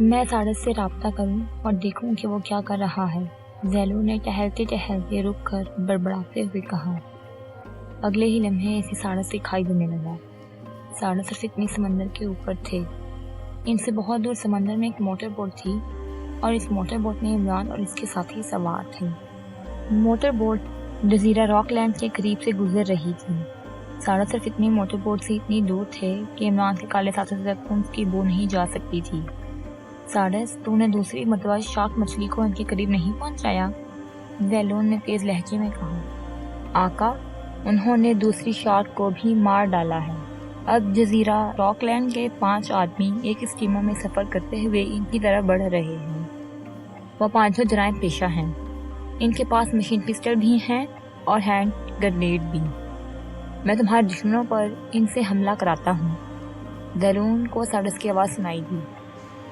میں ساڑس سے رابطہ کروں اور دیکھوں کہ وہ کیا کر رہا ہے، زیلو نے ٹہلتے ٹہلتے رک کر بڑبڑاتے ہوئے کہا۔ اگلے ہی لمحے اسے ساڑس دکھائی دینے لگا۔ ساڑس اور فتنی سمندر کے اوپر تھے۔ ان سے بہت دور سمندر میں ایک موٹر بوٹ تھی اور اس موٹر بوٹ میں عمران اور اس کے ساتھی سوار تھے۔ موٹر بوٹ جزیرہ راک لینڈ کے قریب سے گزر رہی تھی۔ ساڑس اور فتنی موٹر بوٹ سے اتنی دور تھے کہ عمران کے کالے ساتھوں تک ان کی بو نہیں جا سکتی تھی۔ ساڑس، تو نے دوسری مرتبہ شارک مچھلی کو ان کے قریب نہیں پہنچایا؟ زیلون نے تیز لہجے میں کہا۔ آقا، انہوں نے دوسری شارک کو بھی مار ڈالا ہے۔ اب جزیرہ راک لینڈ کے 5 آدمی ایک اسٹیمر میں سفر کرتے ہوئے ان کی طرف بڑھ رہے ہیں۔ وہ 5 جرائم پیشہ ہیں۔ ان کے پاس مشین پسٹل بھی ہیں اور ہینڈ گرنیڈ بھی۔ میں تمہارے دشمنوں پر ان سے حملہ کراتا ہوں۔ زیلون کو ساڑس کی آواز سنائی دی۔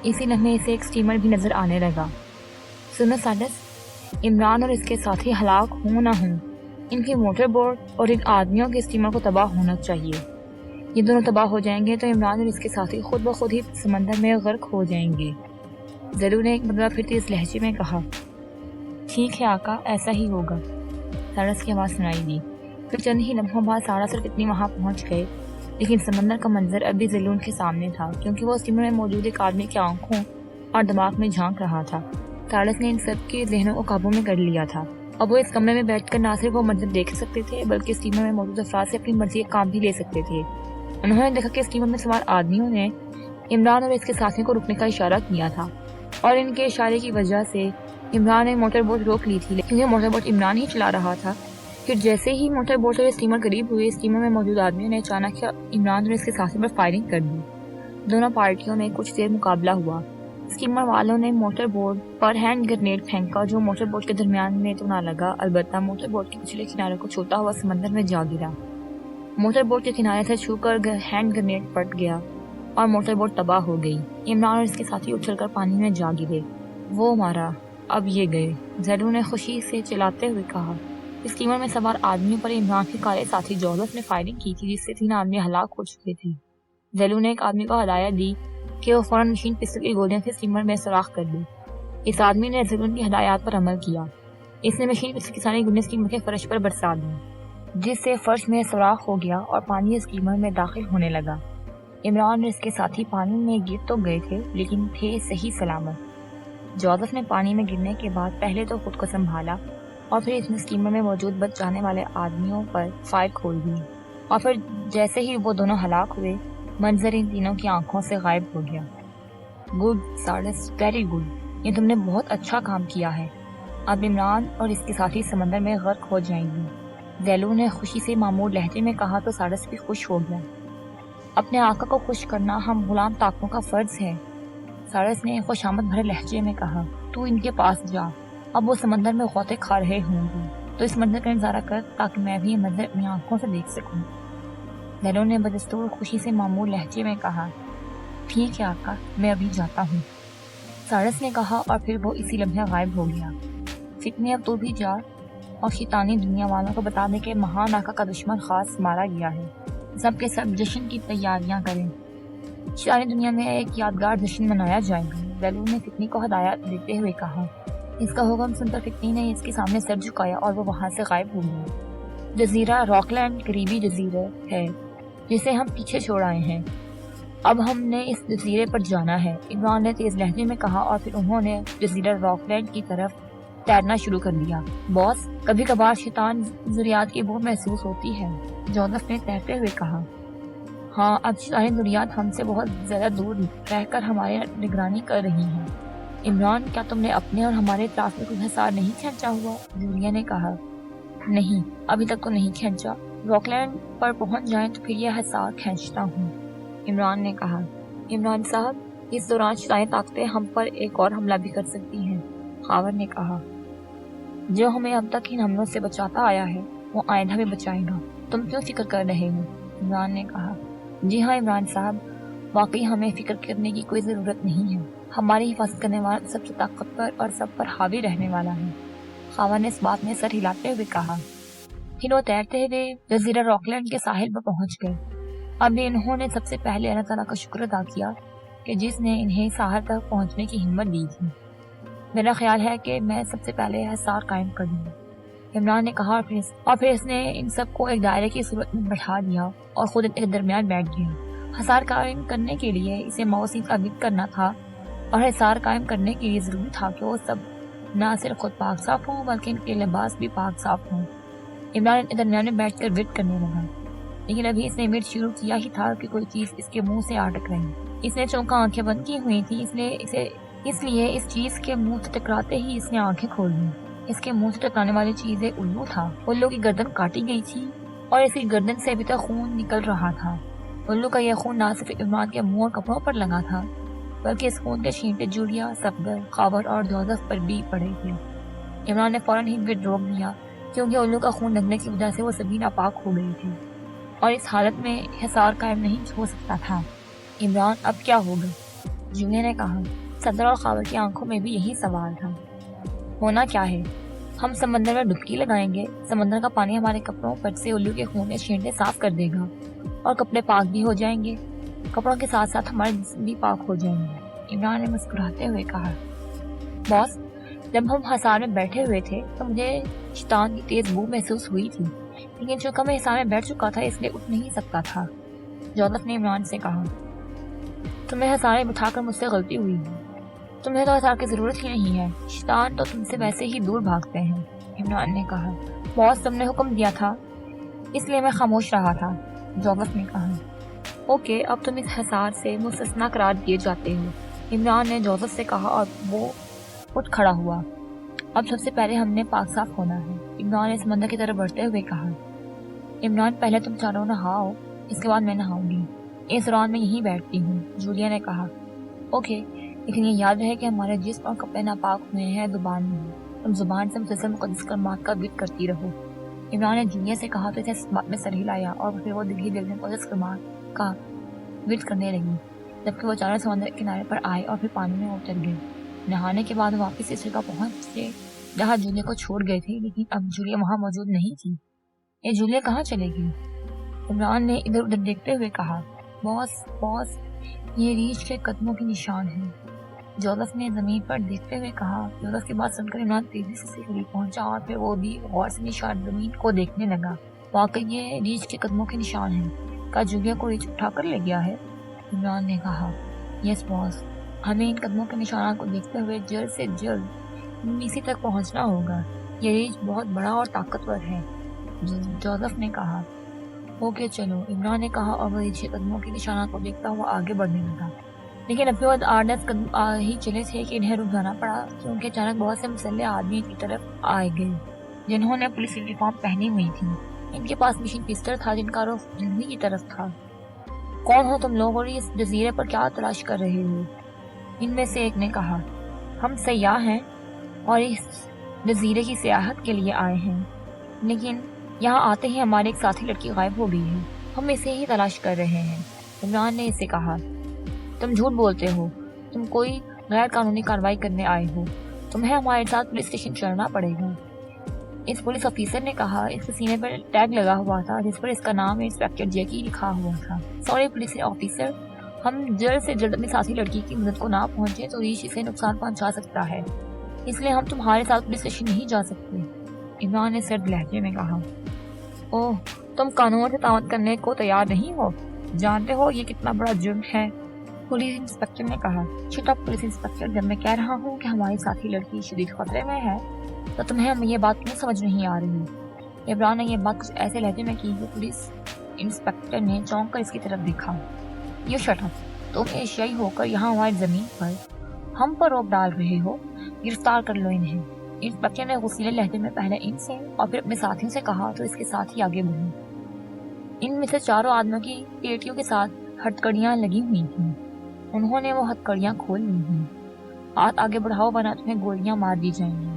اسی لمحے اسے ایک اسٹیمر بھی نظر آنے لگا۔ سنو ساڑس، عمران اور اس کے ساتھی ہلاک ہوں نہ ہوں، ان کی موٹر بوٹ اور ان آدمیوں کے اسٹیمر کو تباہ ہونا چاہیے۔ یہ دونوں تباہ ہو جائیں گے تو عمران اور اس کے ساتھی خود بخود ہی سمندر میں غرق ہو جائیں گے۔ زیلو نے ایک مرتبہ پھر تیز لہجے میں کہا۔ ٹھیک ہے آقا، ایسا ہی ہوگا، ساڑس کی آواز سنائی دی۔ پھر چند ہی لمحوں بعد ساڑس اور فتنی وہاں پہنچ گئے، لیکن سمندر کا منظر اب بھی زیلون کے سامنے تھا، کیونکہ وہ اسٹیمر میں موجود ایک آدمی کی آنکھوں اور دماغ میں جھانک رہا تھا۔ ساڑس نے ان سب کے ذہنوں کو قابو میں کر لیا تھا۔ اب وہ اس کمرے میں بیٹھ کر نہ صرف وہ منظر دیکھ سکتے تھے، بلکہ اسٹیمر میں موجود افراد سے اپنی مرضی کا کام بھی لے سکتے تھے۔ انہوں نے دیکھا کہ اسٹیمر میں سوار آدمیوں نے عمران اور اس کے ساتھیوں کو رکنے کا اشارہ کیا تھا، اور ان کے اشارے کی وجہ سے عمران نے موٹر بوٹ روک لی تھی، کیونکہ موٹر بوٹ عمران ہی چلا رہا تھا۔ پھر جیسے ہی موٹر بوٹ اور اسٹیمر قریب ہوئے، اسٹیمر میں موجود آدمیوں نے اچانک عمران اور اس کے ساتھی پر فائرنگ کر دی۔ دونوں پارٹیوں میں کچھ دیر مقابلہ ہوا۔ اسٹیمر والوں نے موٹر بوٹ پر ہینڈ گرنیڈ پھینکا جو موٹر بوٹ کے درمیان میں تو نہ لگا، البتہ موٹر بوٹ کے پچھلے کنارے کو چھوتا ہوا سمندر میں جا گرا۔ موٹر بوٹ کے کنارے سے چھو کر ہینڈ گرنیڈ پھٹ گیا اور موٹر بوٹ تباہ ہو گئی۔ عمران اور اس کے ساتھی اچھل کر پانی میں جا گرے۔ وہ مارا، اب یہ گئے، زیلو نے خوشی سے چلاتے ہوئے کہا۔ اسٹیمر میں سوار آدمیوں پر عمران کے کالے ساتھی جوزف نے فائرنگ کی تھی، جس سے 3 آدمی ہلاک ہو چکے تھے۔ زیلو نے ایک آدمی کو ہدایت دی کہ وہ فوراً مشین پسٹل کی گولیاں سے اسٹیمر میں سوراخ کر دے۔ اس آدمی نے زیلو کی ہدایات پر عمل کیا۔ اس نے مشین پسٹل کی ساری گولیاں اسٹیمر کے فرش پر برسا دی، جس سے فرش میں سوراخ ہو گیا اور پانی اسٹیمر میں داخل ہونے لگا۔ عمران اور اس کے ساتھی پانی میں گر تو گئے تھے، لیکن تھے صحیح سلامت۔ جوزف نے پانی میں گرنے کے بعد پہلے تو خود کو سنبھالا اور پھر اس نے اسٹیمر میں موجود بچ جانے والے آدمیوں پر فائر کھول دی، اور پھر جیسے ہی وہ دونوں ہلاک ہوئے، منظر ان تینوں کی آنکھوں سے غائب ہو گیا۔ گڈ ساڑس، ویری گڈ، یہ تم نے بہت اچھا کام کیا ہے۔ اب عمران اور اس کے ساتھی سمندر میں غرق ہو جائیں گے، زیلو نے خوشی سے معمور لہجے میں کہا تو ساڑس بھی خوش ہو گیا۔ اپنے آقا کو خوش کرنا ہم غلام طاقتوں کا فرض ہے، ساڑس نے خوش آمد بھرے لہجے میں کہا۔ تو ان کے پاس جا، اب وہ سمندر میں غوطے کھا رہے ہوں گے، تو اس منظر کا نظارہ کر تاکہ میں بھی یہ منظر اپنی آنکھوں سے دیکھ سکوں۔ زیلو نے بدستور خوشی سے معمور لہجے میں کہا۔ ٹھیک ہے آقا، میں ابھی جاتا ہوں، ساڑس نے کہا، اور پھر وہ اسی لمحے غائب ہو گیا۔ فتنی، اب تو بھی جا اور شیطانی دنیا والوں کو بتا دے کہ مہان آقا کا دشمن خاص مارا گیا ہے، سب کے سب جشن کی تیاریاں کریں، شیطانی دنیا میں ایک یادگار جشن منایا جائے گا، زیلو نے فتنی کو ہدایت دیتے ہوئے کہا۔ اس کا حکم سن کر فتنی نے اس کے سامنے سر جھکایا اور وہ وہاں سے غائب ہو گئی۔ جزیرہ راک لینڈ قریبی جزیرہ ہے جسے ہم پیچھے چھوڑ آئے ہیں، اب ہم نے اس جزیرے پر جانا ہے، عمران نے تیز لہجے میں کہا، اور پھر انہوں نے جزیرہ راک لینڈ کی طرف تیرنا شروع کر دیا۔ باس، کبھی کبھار شیطان ذریات کی بو محسوس ہوتی ہے، جوزف نے تیرتے ہوئے کہا۔ ہاں، اب شیطانی ذریات ہم سے بہت زیادہ دور رہ کر ہماری نگرانی کر رہی ہیں۔ عمران، کیا تم نے اپنے اور ہمارے اطراف میں کوئی حصار نہیں کھینچا ہوا؟ جولیا نے کہا۔ نہیں، ابھی تک تو نہیں کھینچا، راک لینڈ پر پہنچ جائیں تو پھر یہ حصار کھینچتا ہوں، عمران نے کہا۔ عمران صاحب، اس دوران شیطانی طاقتیں ہم پر ایک اور حملہ بھی کر سکتی ہیں، خاور نے کہا۔ جو ہمیں اب تک ان حملوں سے بچاتا آیا ہے وہ آئندہ بھی بچائے گا، تم کیوں فکر کر رہے ہو؟ عمران نے کہا۔ جی ہاں عمران صاحب، واقعی ہمیں فکر کرنے کی کوئی ضرورت نہیں ہے، ہماری حفاظت کرنے والا سب سے طاقتور اور سب پر حاوی رہنے والا ہے، خاور نے اس بات میں سر ہلاتے ہوئے کہا۔ پھر وہ تیرتے ہوئے جزیرہ راک لینڈ کے ساحل پر پہنچ گئے۔ اب انہوں نے سب سے پہلے اللہ تعالیٰ کا شکر ادا کیا کہ جس نے انہیں ساحل تک پہنچنے کی ہمت دی تھی۔ میرا خیال ہے کہ میں سب سے پہلے حصار قائم کر دوں، عمران نے کہا، اور پھر اس نے ان سب کو ایک دائرے کی صورت میں بٹھا دیا اور خود ان کے درمیان بیٹھ گیا۔ حصار قائم کرنے کے لیے اسے موصل ثابت کرنا تھا، اور حصار قائم کرنے کے لیے ضروری تھا کہ وہ سب نہ صرف خود پاک صاف ہوں بلکہ ان کے لباس بھی پاک صاف ہوں۔ عمران ان کے درمیان میں بیٹھ کر ورد کرنے لگا، لیکن ابھی اس نے ورد شروع کیا ہی تھا کہ کوئی چیز اس کے منہ سے آ ٹکرائی۔ اس نے چونکہ آنکھیں بند کی ہوئی تھی، اس لیے اس چیز کے منہ سے ٹکراتے ہی اس نے آنکھیں کھول لی۔ اس کے منہ سے ٹکرانے والی چیز ایک الو تھا۔ الو کی گردن کاٹی گئی تھی اور اس کی گردن سے ابھی تک خون نکل رہا تھا۔ الو کا یہ خون نہ صرف عمران کے منہ اور کپڑوں پر لگا تھا بلکہ اس خون کے چھینٹے جولیا، صفدر، خاور اور جوزف پر بھی پڑے تھے۔ عمران نے فوراً ہی ورد روک دیا کیونکہ الو کا خون لگنے کی وجہ سے وہ سبھی ناپاک ہو گئی تھی اور اس حالت میں حصار قائم نہیں ہو سکتا تھا۔ عمران، اب کیا ہوگا؟ جولیا نے کہا۔ صفدر اور خاور کی آنکھوں میں بھی یہی سوال تھا۔ ہونا کیا ہے؟ ہم سمندر میں ڈبکی لگائیں گے، سمندر کا پانی ہمارے کپڑوں پر سے الو کے خون کے چھینٹے صاف کر دے گا اور کپڑے پاک بھی ہو جائیں گے، کپڑوں کے ساتھ ساتھ ہمارے جسم بھی پاک ہو جائیں گے۔ عمران نے مسکراتے ہوئے کہا، باس، جب ہم حصار میں بیٹھے ہوئے تھے تو مجھے شیطان کی تیز بو محسوس ہوئی تھی، لیکن چونکہ میں حصار میں بیٹھ چکا تھا اس لیے اٹھ نہیں سکتا تھا۔ جوزف نے عمران سے کہا، تمہیں حصار میں بٹھا کر مجھ سے غلطی ہوئی ہے، تمہیں تو حصار کی ضرورت ہی نہیں ہے، شیطان تو تم سے ویسے ہی دور بھاگتے ہیں۔ عمران نے کہا، باس، تم نے حکم دیا تھا اس لیے میں خاموش رہا تھا۔ جوزف نے کہا، اوکے، اب تم اس حصار سے مستثنا قرار دیے جاتے ہو، عمران نے جوزف سے کہا اور وہ اٹھ کھڑا ہوا۔ اب سب سے پہلے ہم نے پاک صاف ہونا ہے، عمران نے سمندر کی طرف بڑھتے ہوئے کہا۔ عمران، پہلے تم چاروں نہاؤ، اس کے بعد میں نہاؤں گی، اس دوران میں یہیں بیٹھتی ہوں، جولیا نے کہا۔ اوکے، لیکن یہ یاد رہے کہ ہمارے جسم اور کپڑے ناپاک ہوئے ہیں، زبان نہیں، تم زبان سے مسلسل مقدس کلمات کا ذکر کرتی رہو۔ عمران نے جولیا سے کہا تو اسے اس بات میں سر ہلایا اور پھر وہ دل ہی دل میں مقدس کلمات کا ورد کرنے لگی، جبکہ وہ چاروں سمندر کے کنارے پر آئے اور پھر پانی میں اتر گئے۔ نہانے کے بعد واپس اس جگہ پہنچے جہاں جولیا کو چھوڑ گئے تھے، لیکن اب جولیا وہاں موجود نہیں تھی۔ یہ جولیا کہاں چلے گئی؟ عمران نے ادھر ادھر دیکھتے ہوئے کہا۔ باس، یہ ریچھ کے قدموں کے نشان ہیں، جوزف نے زمین پر دیکھتے ہوئے کہا۔ جوزف کی بات سن کر عمران تیزی سے قریب پہنچا اور پھر وہ بھی غور سے نشان زمین کو دیکھنے لگا۔ واقعی یہ ریچھ کے قدموں کے نشان ہیں، کیا جولیا کو ریچھ اٹھا کر لے گیا ہے؟ عمران نے کہا، یس باس، ہمیں ان قدموں کے نشانات کو دیکھتے ہوئے جلد سے جلد نیسی تک پہنچنا ہوگا، یہ ریچھ بہت بڑا اور طاقتور ہے، جوزف نے کہا۔ اوکے چلو، عمران نے کہا اور وہ ریچھ کے قدموں کے نشانات کو دیکھتا ہوا آگے بڑھنے لگا، لیکن ابھی وہ 8-10 قدم ہی چلے تھے کہ انہیں رک جانا پڑا کیونکہ اچانک بہت سے مسلح آدمی کی طرف آئے گئے جنہوں نے پولیس یونیفارم پہنی ہوئی تھی۔ ان کے پاس مشین پسٹل تھا جن کا رخ جنوبی کی طرف تھا۔ کون ہو تم لوگ اور اس جزیرے پر کیا تلاش کر رہے ہو؟ ان میں سے ایک نے کہا، ہم سیاح ہیں اور اس جزیرے کی سیاحت کے لیے آئے ہیں، لیکن یہاں آتے ہی ہمارے ایک ساتھی لڑکی غائب ہو گئی ہے، ہم اسے ہی تلاش کر رہے ہیں۔ عمران نے اسے کہا، تم جھوٹ بولتے ہو، تم کوئی غیر قانونی کارروائی کرنے آئے ہو، تمہیں ہمارے ساتھ پولیس اسٹیشن چلنا پڑے گا۔ اس پولیس آفیسر نے کہا، اس کے سینے پر ٹیگ لگا ہوا تھا جس پر اس کا نام انسپیکٹر جیکی لکھا ہوا تھا۔ سوری پولیس آفیسر، ہم جلد سے جلد اپنی ساتھی لڑکی کی مدد کو نہ پہنچے تو ریچھ اسے نقصان پہنچا سکتا ہے، اس لیے ہم تمہارے ساتھ پولیس اسٹیشن نہیں جا سکتے۔ عمران نے سرد لہجے میں کہا، اوہ، تم قانون سے تعاون کرنے کو تیار نہیں ہو؟ جانتے ہو یہ کتنا بڑا جرم ہے؟ پولیس انسپیکٹر نے کہا۔ شٹ اپ پولیس انسپیکٹر، جب میں کہہ رہا ہوں کہ ہماری ساتھی لڑکی شدید خطرے میں ہے تو تمہیں یہ بات کیوں سمجھ نہیں آ رہی؟ عمران نے یہ بات کچھ ایسے لہجے میں کی کہ پولیس انسپیکٹر نے چونک کر اس کی طرف دیکھا۔ یو شٹ اپ، تم ایشیائی ہو کر یہاں ہماری زمین پر ہم پر روک ڈال رہے ہو، گرفتار کر لو انہیں۔ انسپیکٹر نے غصیلے لہجے میں پہلے ان سے اور پھر اپنے ساتھیوں سے کہا تو اس کے ساتھ ہی آگے بڑھے۔ ان میں سے چاروں آدمیوں کی پیٹیوں کے ساتھ ہتھکڑیاں لگی ہوئی تھیں، انہوں نے وہ ہتھکڑیاں کھول لی ہیں، ہاتھ آگے بڑھاؤ ورنہ تمہیں گولیاں مار دی جائیں گی۔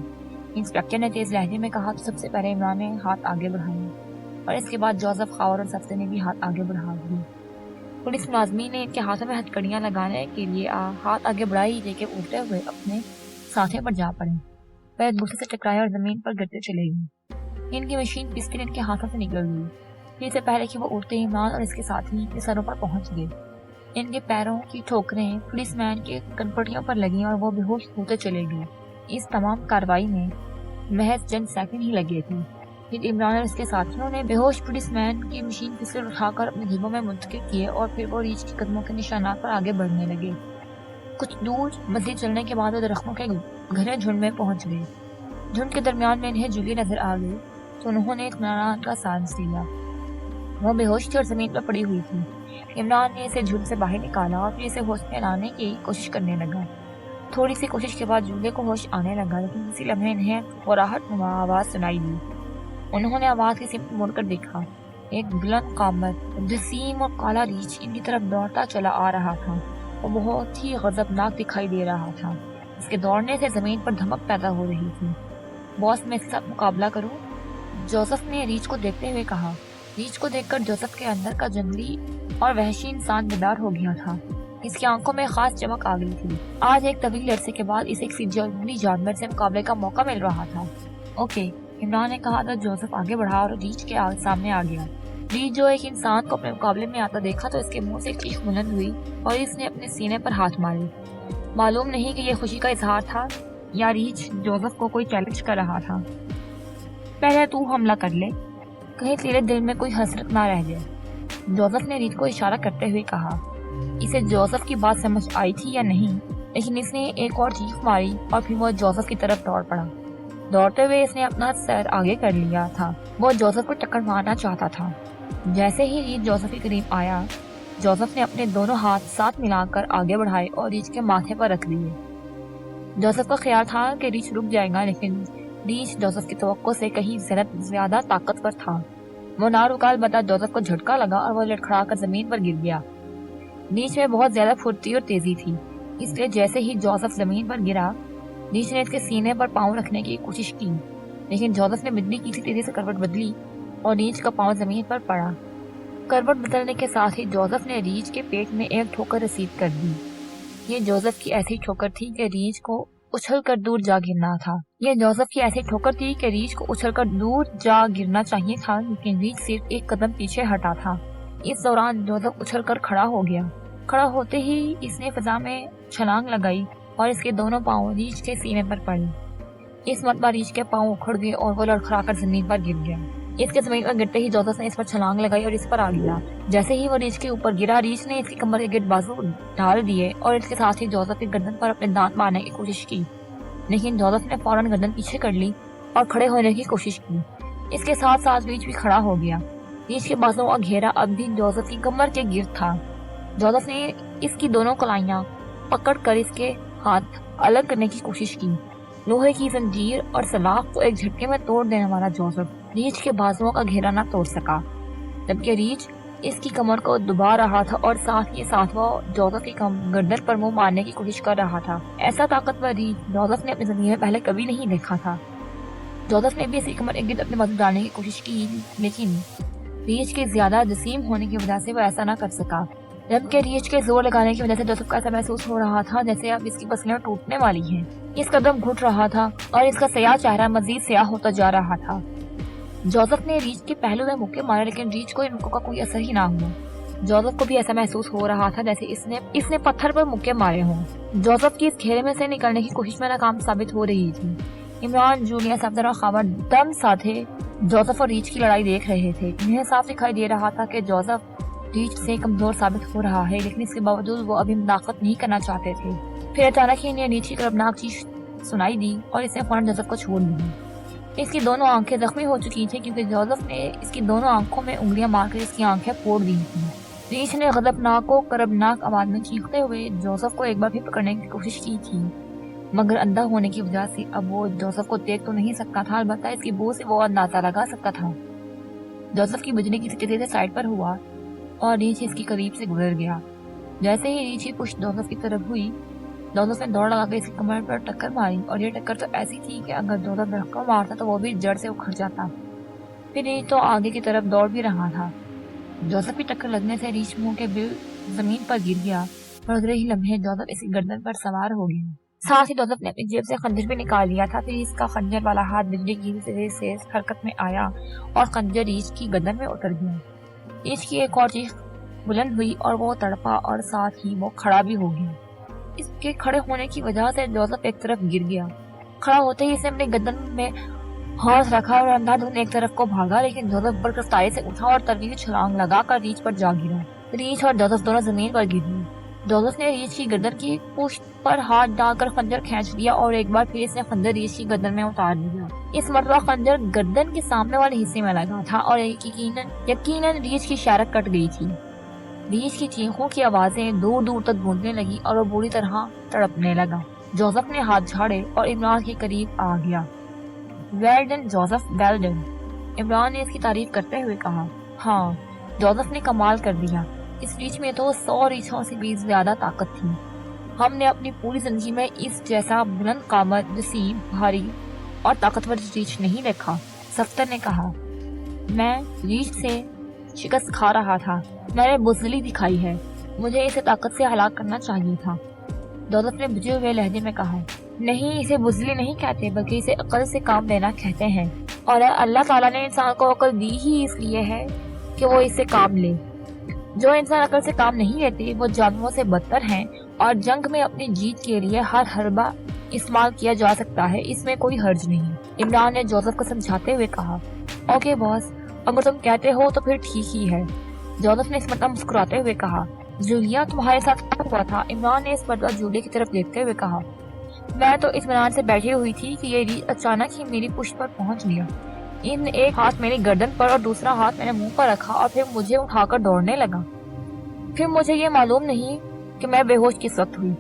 انسپیکٹر نے تیز لہجے میں کہا تو سب سے پہلے عمران نے ہاتھ آگے بڑھائے اور اس کے بعد جوزف، خاور اور صفدر نے بھی ہاتھ آگے بڑھا دیے۔ پولیس ملازمین نے ان کے ہاتھوں میں ہتھکڑیاں لگانے کے لیے ہاتھ آگے بڑھائی لیکن اٹھتے ہوئے اپنے ساتھیوں پر جا پڑے، وہ ایک دوسرے سے ٹکرائے اور زمین پر گرتے چلے گئے۔ ان کی مشین پسٹل ان کے ہاتھوں سے نکل گئی، پھر سے پہلے کہ وہ اٹھتے ہی عمران اور اس کے ساتھی کے سروں پر پہنچ گئے۔ ان کے پیروں کی ٹھوکریں پولیس مین کے کنپٹیوں پر لگیں اور وہ بے ہوش ہوتے چلے گئے۔ اس تمام کارروائی میں محض چند سیکنڈ ہی لگے تھے۔ پھر عمران اور اس کے ساتھیوں نے بے ہوش پولیس مین کی مشین پسٹل اٹھا کر اپنے جیبوں میں منتقل کیے اور پھر وہ ریچھ کے قدموں کے نشانات پر آگے بڑھنے لگے۔ کچھ دور مزید چلنے کے بعد وہ درختوں کے گھنے جھنڈ میں پہنچ گئے۔ جھنڈ کے درمیان میں انہیں جولی نظر آ گئی تو انہوں نے اطمینان کا سانس لیا۔ وہ بے ہوش تھی اور زمین پر پڑی ہوئی تھی۔ عمران نے اسے جھنڈ سے باہر نکالا اور پھر اسے ہوش میں لانے کی کوشش کرنے لگا۔ تھوڑی سی کوشش کے بعد جولی کو ہوش آنے لگا، لیکن اسی لمحے انہیں غراہٹ نما آواز سنائی دی۔ انہوں نے آواز کی سمت مڑ کر دیکھا۔ ایک بلند قامت جسیم اور کالا ریچھ ان کی طرف دوڑتا چلا آ رہا تھا۔ وہ بہت ہی غضبناک دکھائی دے رہا تھا۔ اس کے دوڑنے سے زمین پر دھمک پیدا ہو رہی تھی۔ باس، میں اس کے ساتھ مقابلہ کروں؟ جوزف نے ریچھ کو دیکھتے ہوئے کہا۔ ریچھ کو دیکھ کر جوزف کے اندر کا جنگلی اور وحشی انسان بیدار ہو گیا تھا۔ اس کی آنکھوں میں خاص چمک آ گئی تھی۔ آج ایک طویل عرصے کے بعد اسے ایک جنگلی جانور سے مقابلے کا موقع مل رہا تھا۔ اوکے، عمران نے کہا تو جوزف آگے بڑھا اور ریچھ کے سامنے آ گیا۔ ریچھ جو ایک انسان کو اپنے مقابلے میں آتا دیکھا تو اس کے منہ سے ایک چیخ بلند ہوئی اور اس نے اپنے سینے پر ہاتھ مارے۔ معلوم نہیں کہ یہ خوشی کا اظہار تھا یا ریچھ جوزف کو کوئی چیلنج کر رہا تھا۔ پہلے تو حملہ کر لے، کہیں تیرے دل میں کوئی حسرت نہ رہ جائے، جوزف نے ریچھ کو اشارہ کرتے ہوئے کہا۔ اسے جوزف کی بات سمجھ آئی تھی یا نہیں، لیکن اس نے ایک اور چیخ ماری اور پھر وہ جوزف کی طرف دوڑ پڑا۔ دوڑتے ہوئے اس نے اپنا سر آگے کر لیا تھا۔ وہ جوزف کو ٹکر مارنا چاہتا تھا۔ جیسے ہی ریچھ جوزف کے قریب آیا، جوزف نے اپنے دونوں ہاتھ ساتھ ملا کر آگے بڑھائے اور ریچھ کے ماتھے پر رکھ دیے۔ جوزف کا خیال تھا کہ ریچھ رک جائے گا، لیکن ریچھ جوزف کی توقع سے کہیں زیادہ طاقتور تھا۔ وہ نہ رکا، البتہ جوزف کو جھٹکا لگا اور وہ لڑکھڑا کر زمین پر گر گیا۔ ریچھ میں بہت زیادہ پھرتی اور تیزی تھی، اس لیے جیسے ہی جوزف زمین پر گرا، ریچھ نے اس کے سینے پر پاؤں رکھنے کی کوشش کی، لیکن جوزف نے بجلی کی سی تیزی سے کروٹ بدلی اور ریچھ کا پاؤں زمین پر پڑا۔ کروٹ بدلنے کے ساتھ ہی جوزف نے ریچھ کے پیٹ میں ایک ٹھوکر رسید کر دی۔ یہ جوزف کی ایسی ٹھوکر تھی کہ ریچھ کو اچھل کر دور جا گرنا چاہیے تھا، لیکن ریچھ صرف ایک قدم پیچھے ہٹا تھا۔ اس دوران جوزف اچھل کر کھڑا ہو گیا۔ کھڑا ہوتے ہی اس نے فضا میں چھلانگ لگائی اور اس کے دونوں پاؤں ریچھ کے سینے پر پڑے۔ اس مرتبہ ریچھ کے پاؤں اکھڑ گئے اور وہ لڑکھڑا کر زمین پر گر گیا۔ اس کے زمین پر گرتے ہی جوزف نے اس پر چھلانگ لگائی اور اس پر آ گیا۔ جیسے ہی وہ ریچھ کے اوپر گرا، ریچھ نے اس کی کمر کے گرد بازو ڈال دیے اور اس کے ساتھ ہی جوزف کی گردن پر اپنے دانت مارنے کی کوشش کی، لیکن جوزف نے فوراً گردن پیچھے کر لی اور کھڑے ہونے کی کوشش کی۔ اس کے ساتھ ساتھ ریچھ بھی کھڑا ہو گیا۔ ریچھ کے بازو کا گھیرا اب بھی جوزف کی کمر کے گرد تھا۔ جوزف نے اس کی دونوں کلائیاں پکڑ کر اس کے ہاتھ الگ کرنے کی کوشش کی۔ لوہے کی زنجیر اور سلاخ کو ایک جھٹکے میں توڑ دینے والا جوزف ریچھ کے بازوؤں کا گھیرا نہ توڑ سکا، جبکہ ریچھ اس کی کمر کو دبا رہا تھا اور ساتھ ہی ساتھ وہ جوزف کی گردن پر منہ مارنے کی کوشش کر رہا تھا۔ ایسا طاقتور ریچھ جوزف نے اپنی زندگی میں پہلے کبھی نہیں دیکھا تھا۔ جوزف نے بھی اس کی کمر کے گرد اپنے بازو ڈالنے کی کوشش کی، لیکن ریچھ کے زیادہ جسیم ہونے کی وجہ سے وہ ایسا نہ کر سکا۔ جبکہ ریچھ کے زور لگانے کی وجہ سے جوزف کو ایسا محسوس ہو رہا تھا جیسے اب اس کی پسلیاں ٹوٹنے والی ہیں۔ اس قدم گھٹ رہا تھا اور اس کا سیاہ چہرہ مزید سیاہ ہوتا جا رہا تھا۔ جوزف نے ریچھ کے پہلو میں مکے مارے، لیکن ریچھ کو ان مکوں کا کوئی اثر ہی نہ ہوا۔ جوزف کو بھی ایسا محسوس ہو رہا تھا جیسے اس نے پتھر پر مکے مارے ہوں۔ جوزف کی اس گھیرے میں سے نکلنے کی کوشش میں ناکام ثابت ہو رہی تھی۔ عمران، جولیا، صفدر اور خاور دم ساتھے جوزف اور ریچھ کی لڑائی دیکھ رہے تھے۔ انہیں صاف دکھائی دے رہا تھا کہ جوزف ریچھ سے کمزور ثابت ہو رہا ہے، لیکن اس کے باوجود وہ ابھی مداخلت نہیں کرنا چاہتے تھے۔ پھر اچانک ہی انہیں ریچھ کی کربناک چیخ سنائی دی اور اس نے فوراً جوزف کو چھوڑ دی۔ اس کی دونوں آنکھیں زخمی ہو چکی تھیں کیونکہ جوزف نے اس کی دونوں آنکھوں میں انگلیاں مار کر اس کی آنکھیں پھوڑ دی تھیں۔ ریچھ نے غضبناک و کربناک آواز میں چیختے ہوئے جوزف کو ایک بار پھر پکڑنے کی کوشش کی تھی، مگر اندھا ہونے کی وجہ سے اب وہ جوزف کو دیکھ تو نہیں سکتا تھا، البتہ اس کی بو سے وہ اندازہ لگا سکتا تھا۔ جوزف کی بجلی کی تیزی سے سائڈ پر ہوا اور ریچھ اس کی قریب سے گزر گیا۔ جیسے ہی ریچھ کی پشت جوزف کی طرف ہوئی، جوزف نے دوڑ لگا کے اس کی کمر پر ٹکر ماری اور یہ ٹکر تو ایسی تھی کہ اگر جوزف درخت کو مارتا تو وہ بھی جڑ سے اکھڑ جاتا۔ پھر ریچھ تو آگے کی طرف دوڑ بھی رہا تھا۔ جوزف کی ٹکر لگنے سے ریچھ منہ کے بل زمین پر گر گیا اور اگلے ہی لمحے جوزف اس کی گردن پر سوار ہو گیا۔ ساتھ ہی جوزف نے اپنی جیب سے خنجر بھی نکال لیا تھا۔ پھر اس کا خنجر والا ہاتھ بجلی کی تیز سے حرکت میں آیا اور خنجر ریچھ کی گردن میں اتر گیا۔ ریچھ کی ایک اور چیخ بلند ہوئی اور وہ تڑپا اور ساتھ ہی وہ کھڑا بھی ہو گیا۔ اس کے کھڑے ہونے کی وجہ سے جوزف ایک طرف گر گیا۔ کھڑا ہوتے ہی اسے اپنے گردن میں ہاتھ رکھا اور اندھا دھند ایک طرف کو بھاگا، لیکن جوزف بڑھ رفتاری سے اٹھا اور طویل چھلانگ لگا کر ریچھ پر جا گرا۔ ریچھ اور جوزف دونوں زمین پر گر گئے۔ جوزف نے ریچھ کی گردن کی پشت پر ہاتھ ڈال کر خنجر کھینچ لیا اور ایک بار پھر اس نے خنجر ریچھ کی گردن میں اتار لیا۔ اس مرتبہ خنجر گردن کے سامنے والے حصے میں لگا تھا اور یقیناً ریچھ کی شارک کٹ گئی تھی۔ ریچھ کی چیخوں کی آوازیں دور دور تک گونجنے لگی اور وہ بری طرح تڑپنے لگا۔ جوزف نے ہاتھ جھاڑے اور عمران کے قریب آ گیا۔ Well done Joseph, well done, Imran نے اس کی تعریف کرتے ہوئے کہا۔ ہاں، جوزف نے کمال کر دیا۔ اس ریچھ میں تو 100 ریچھوں سے بھی زیادہ طاقت تھی۔ ہم نے اپنی پوری زندگی میں اس جیسا بلند قامت، جسیم، بھاری اور طاقتور ریچھ نہیں دیکھا، سفتر نے کہا۔ میں ریچھ سے شکست کھا رہا تھا، میں نے بزدلی دکھائی ہے، مجھے اسے طاقت سے ہلاک کرنا چاہیے تھا، جوزف نے بجھے ہوئے لہجے میں کہا۔ نہیں، اسے بزدلی نہیں کہتے بلکہ اسے عقل سے کام لینا کہتے ہیں، اور اللہ تعالیٰ نے انسان کو عقل دی ہی اس لیے ہے کہ وہ اس سے کام لے۔ جو انسان عقل سے کام نہیں لیتے وہ جانوروں سے بدتر ہیں، اور جنگ میں اپنی جیت کے لیے ہر حربہ استعمال کیا جا سکتا ہے، اس میں کوئی حرج نہیں، عمران نے جوزف کو سمجھاتے ہوئے کہا۔ اوکے باس، اگر تم کہتے ہو تو پھر ٹھیک ہی ہے، جوزف نے اس مرتبہ مسکراتے ہوئے کہا۔ جولیا، تمہارے ساتھ کیا ہوا تھا؟ عمران نے اس مرتبہ جولیا کی طرف دیکھتے ہوئے کہا۔ میں تو اطمینان سے بیٹھی ہوئی تھی کہ یہ ریچھ اچانک ہی میری پشت پر پہنچ گیا۔ ان ایک ہاتھ میری گردن پر اور دوسرا ہاتھ میں نے منہ پر رکھا اور پھر مجھے اٹھا کر دوڑنے لگا۔ پھر مجھے یہ معلوم نہیں کہ میں بے ہوش کس وقت ہوئی،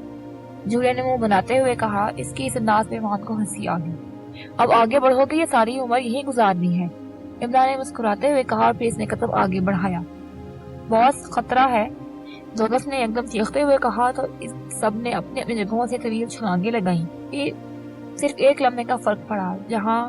جولیا نے منہ بناتے ہوئے کہا۔ اس کی اس انداز پہ عمران کو ہنسی آ گئی۔ اب آگے بڑھو کہ یہ ساری عمر یہی گزارنی ہے، عمران نے مسکراتے ہوئے کہا اور پھر اس نے قدم آگے بڑھایا۔ بہت خطرہ ہے، جوزف نے ایک دم چیختے ہوئے کہا، تو اس سب نے اپنی اپنی جگہوں سے طویل چھلانگیں لگائیں۔ پھر صرف ایک لمحے کا فرق پڑا، جہاں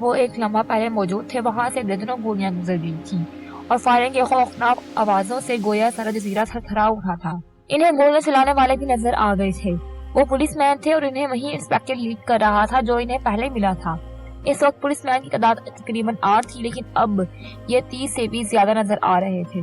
وہ ایک لمحہ پہلے موجود تھے وہاں سے درجنوں گولیاں گزر گئی تھیں اور فائرنگ کے خوفناک آوازوں سے گویا سارا جزیرہ تھرتھرا اٹھا تھا۔ انہیں گولیاں چلانے والے بھی نظر آ گئے تھے، وہ پولیس مین تھے اور انہیں وہی انسپیکٹر لیڈ کر رہا تھا جو انہیں پہلے ملا تھا۔ اس وقت پولیس مین کی تعداد تقریباً 8 تھی، لیکن اب یہ 30 سے بھی زیادہ نظر آ رہے تھے۔